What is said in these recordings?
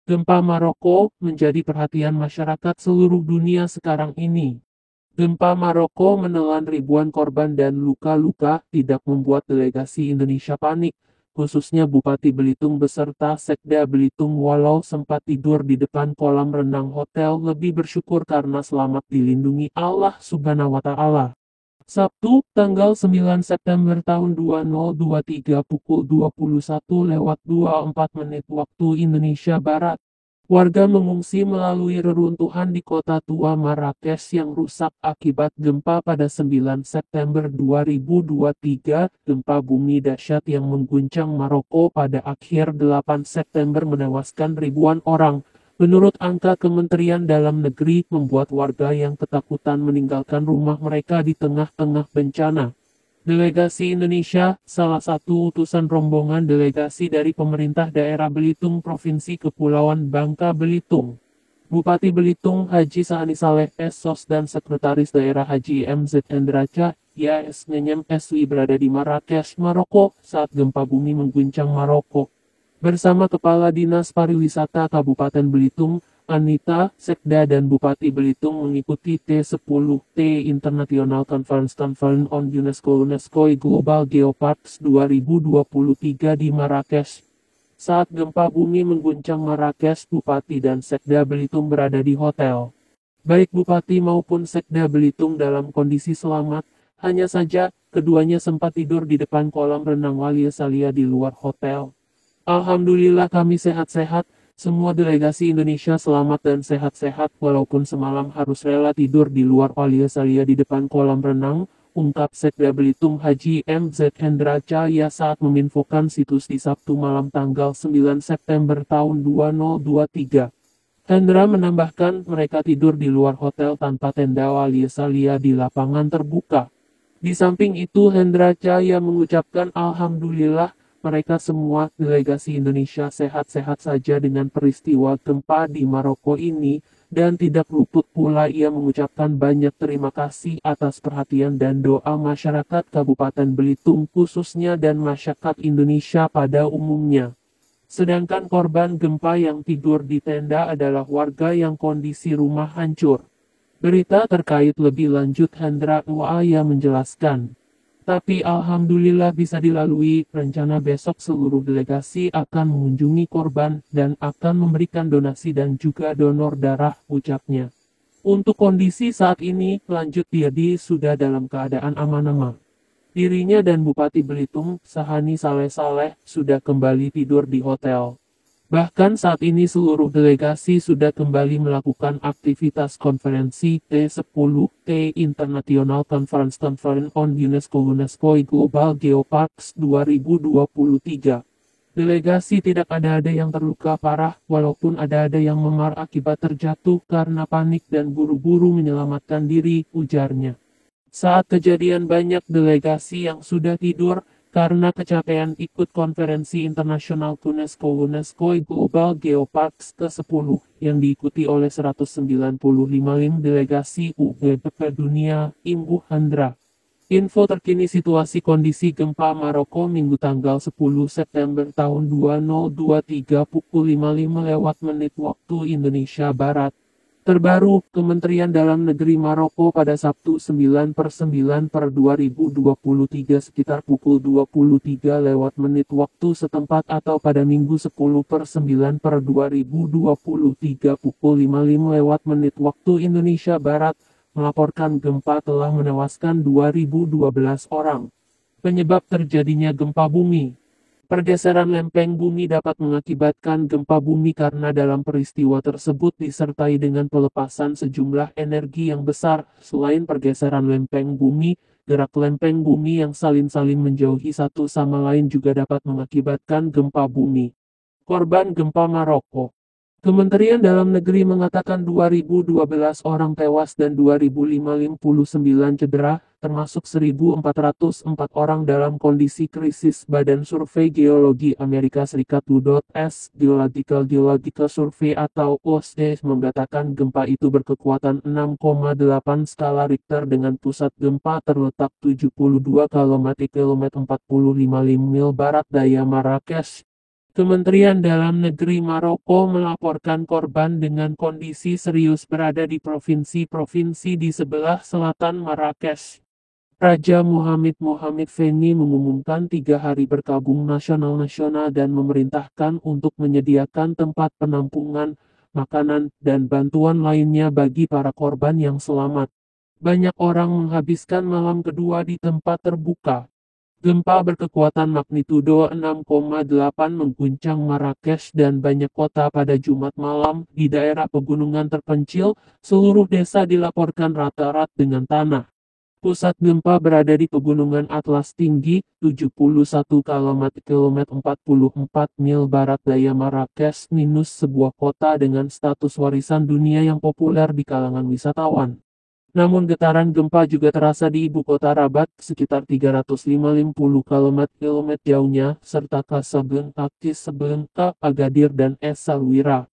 Gempa Maroko menjadi perhatian masyarakat seluruh dunia sekarang ini. Gempa Maroko menelan ribuan korban dan luka-luka tidak membuat delegasi Indonesia panik, khususnya Bupati Belitung beserta Sekda Belitung walau sempat tidur di depan kolam renang hotel lebih bersyukur karena selamat dilindungi Allah Subhanahu wa Ta'ala. Sabtu, tanggal 9 September tahun 2023 pukul 21:24 waktu Indonesia Barat. Warga mengungsi melalui reruntuhan di kota tua Marrakesh yang rusak akibat gempa pada 9 September 2023. Gempa bumi dahsyat yang mengguncang Maroko pada akhir 8 September menewaskan ribuan orang. Menurut angka Kementerian Dalam Negeri, membuat warga yang ketakutan meninggalkan rumah mereka di tengah-tengah bencana. Delegasi Indonesia, salah satu utusan rombongan delegasi dari pemerintah daerah Belitung Provinsi Kepulauan Bangka Belitung. Bupati Belitung Haji Sahani Saleh S.Sos dan Sekretaris Daerah Haji M.Z. Endraca, IAS Nyenyem SW berada di Marrakesh, Maroko, saat gempa bumi mengguncang Maroko. Bersama Kepala Dinas Pariwisata Kabupaten Belitung, Anita, Sekda dan Bupati Belitung mengikuti T10T International Conference on UNESCO Global Geoparks 2023 di Marrakesh. Saat gempa bumi mengguncang Marrakesh, Bupati dan Sekda Belitung berada di hotel. Baik Bupati maupun Sekda Belitung dalam kondisi selamat, hanya saja keduanya sempat tidur di depan kolam renang Walia Salia di luar hotel. Alhamdulillah kami sehat-sehat. Semua delegasi Indonesia selamat dan sehat-sehat walaupun semalam harus rela tidur di luar Walia Salia di depan kolam renang, ungkap Sekda Belitung Haji M.Z. Hendra Cahya saat meminfokan situs di Sabtu malam tanggal 9 September tahun 2023. Hendra menambahkan mereka tidur di luar hotel tanpa tenda Walia Salia di lapangan terbuka. Di samping itu Hendra Cahya mengucapkan Alhamdulillah, mereka semua delegasi Indonesia sehat-sehat saja dengan peristiwa gempa di Maroko ini, dan tidak luput pula ia mengucapkan banyak terima kasih atas perhatian dan doa masyarakat Kabupaten Belitung khususnya dan masyarakat Indonesia pada umumnya. Sedangkan korban gempa yang tidur di tenda adalah warga yang kondisi rumah hancur. Berita terkait lebih lanjut Hendra Uaya menjelaskan. Tapi alhamdulillah bisa dilalui, rencana besok seluruh delegasi akan mengunjungi korban dan akan memberikan donasi dan juga donor darah, ucapnya. Untuk kondisi saat ini, lanjut Diadi sudah dalam keadaan aman-aman. Dirinya dan Bupati Belitung, Sahani Saleh Saleh, sudah kembali tidur di hotel. Bahkan saat ini seluruh delegasi sudah kembali melakukan aktivitas konferensi T10T International Conference on UNESCO Global Geoparks 2023. Delegasi tidak ada yang terluka parah, walaupun ada yang memar akibat terjatuh karena panik dan buru-buru menyelamatkan diri, ujarnya. Saat kejadian banyak delegasi yang sudah tidur, karena kecapean ikut konferensi internasional UNESCO Global Geoparks ke-10 yang diikuti oleh 195 delegasi UGBP dunia, Imbu Handra. Info terkini situasi kondisi gempa Maroko Minggu tanggal 10 September tahun 2023 pukul 55 waktu Indonesia Barat. Terbaru, Kementerian Dalam Negeri Maroko pada Sabtu 9/9/2023 sekitar pukul 23 waktu setempat atau pada Minggu 10/9/2023 pukul 55 waktu Indonesia Barat, melaporkan gempa telah menewaskan 2012 orang. Penyebab terjadinya gempa bumi. Pergeseran lempeng bumi dapat mengakibatkan gempa bumi karena dalam peristiwa tersebut disertai dengan pelepasan sejumlah energi yang besar. Selain pergeseran lempeng bumi, gerak lempeng bumi yang saling-saling menjauhi satu sama lain juga dapat mengakibatkan gempa bumi. Korban gempa Maroko. Kementerian Dalam Negeri mengatakan 2012 orang tewas dan 2059 cedera, termasuk 1.404 orang dalam kondisi krisis. Badan Survei Geologi Amerika Serikat (U.S. Geological Survey atau USGS) mengatakan gempa itu berkekuatan 6,8 skala Richter dengan pusat gempa terletak 72 km 45 mil barat daya Marrakesh. Kementerian Dalam Negeri Maroko melaporkan korban dengan kondisi serius berada di provinsi-provinsi di sebelah selatan Marrakesh. Raja Mohammed Mohammed Feni mengumumkan 3 hari berkabung nasional dan memerintahkan untuk menyediakan tempat penampungan, makanan, dan bantuan lainnya bagi para korban yang selamat. Banyak orang menghabiskan malam kedua di tempat terbuka. Gempa berkekuatan magnitudo 6,8 mengguncang Marrakesh dan banyak kota pada Jumat malam. Di daerah pegunungan terpencil, seluruh desa dilaporkan rata-rata dengan tanah. Pusat gempa berada di Pegunungan Atlas tinggi, 71 km 44 mil barat daya Marrakesh, sebuah kota dengan status warisan dunia yang populer di kalangan wisatawan. Namun getaran gempa juga terasa di ibu kota Rabat, sekitar 350 km jauhnya, serta Casablanca, Agadir dan Essaouira.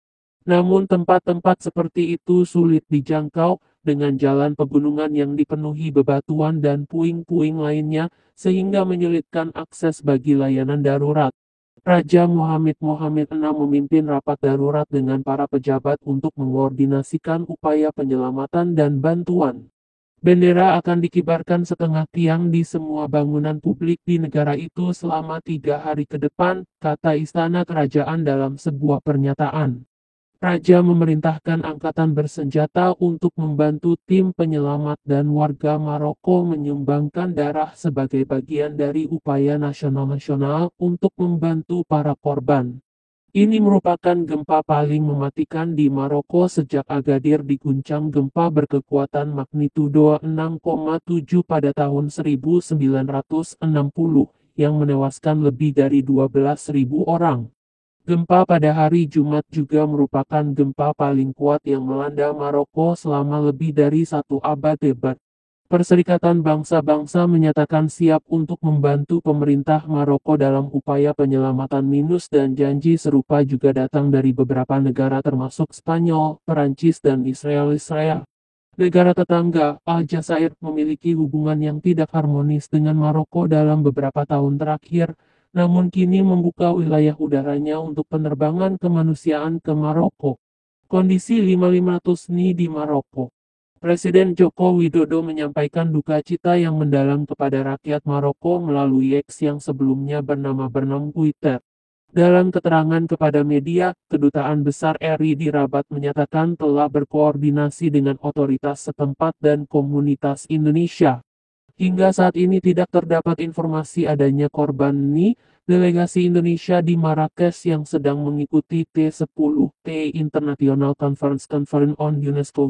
Namun tempat-tempat seperti itu sulit dijangkau, dengan jalan pegunungan yang dipenuhi bebatuan dan puing-puing lainnya, sehingga menyulitkan akses bagi layanan darurat. Raja Mohammed Mohammed VI memimpin rapat darurat dengan para pejabat untuk mengkoordinasikan upaya penyelamatan dan bantuan. Bendera akan dikibarkan setengah tiang di semua bangunan publik di negara itu selama 3 hari ke depan, kata Istana Kerajaan dalam sebuah pernyataan. Raja memerintahkan angkatan bersenjata untuk membantu tim penyelamat dan warga Maroko menyumbangkan darah sebagai bagian dari upaya nasional untuk membantu para korban. Ini merupakan gempa paling mematikan di Maroko sejak Agadir diguncang gempa berkekuatan magnitudo 6,7 pada tahun 1960 yang menewaskan lebih dari 12.000 orang. Gempa pada hari Jumat juga merupakan gempa paling kuat yang melanda Maroko selama lebih dari 1 abad. Perserikatan Bangsa-Bangsa menyatakan siap untuk membantu pemerintah Maroko dalam upaya penyelamatan dan janji serupa juga datang dari beberapa negara termasuk Spanyol, Perancis dan Israel. Negara tetangga, Aljazair, memiliki hubungan yang tidak harmonis dengan Maroko dalam beberapa tahun terakhir, namun kini membuka wilayah udaranya untuk penerbangan kemanusiaan ke Maroko. Kondisi 5500 NI di Maroko. Presiden Joko Widodo menyampaikan duka cita yang mendalam kepada rakyat Maroko melalui X yang sebelumnya bernama Twitter. Dalam keterangan kepada media, Kedutaan Besar RI di Rabat menyatakan telah berkoordinasi dengan otoritas setempat dan komunitas Indonesia. Hingga saat ini tidak terdapat informasi adanya korban NI. Delegasi Indonesia di Marrakesh yang sedang mengikuti T10 International Conference on UNESCO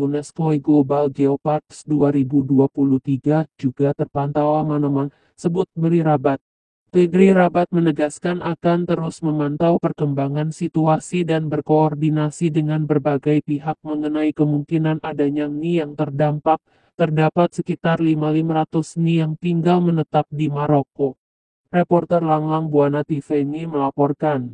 Global Geoparks 2023 juga terpantau aman-aman, sebut Beri Rabat. Tegri Rabat menegaskan akan terus memantau perkembangan situasi dan berkoordinasi dengan berbagai pihak mengenai kemungkinan adanya NI yang terdampak. Terdapat sekitar 5.500 NI yang tinggal menetap di Maroko. Reporter Langlang Buana TV ini melaporkan.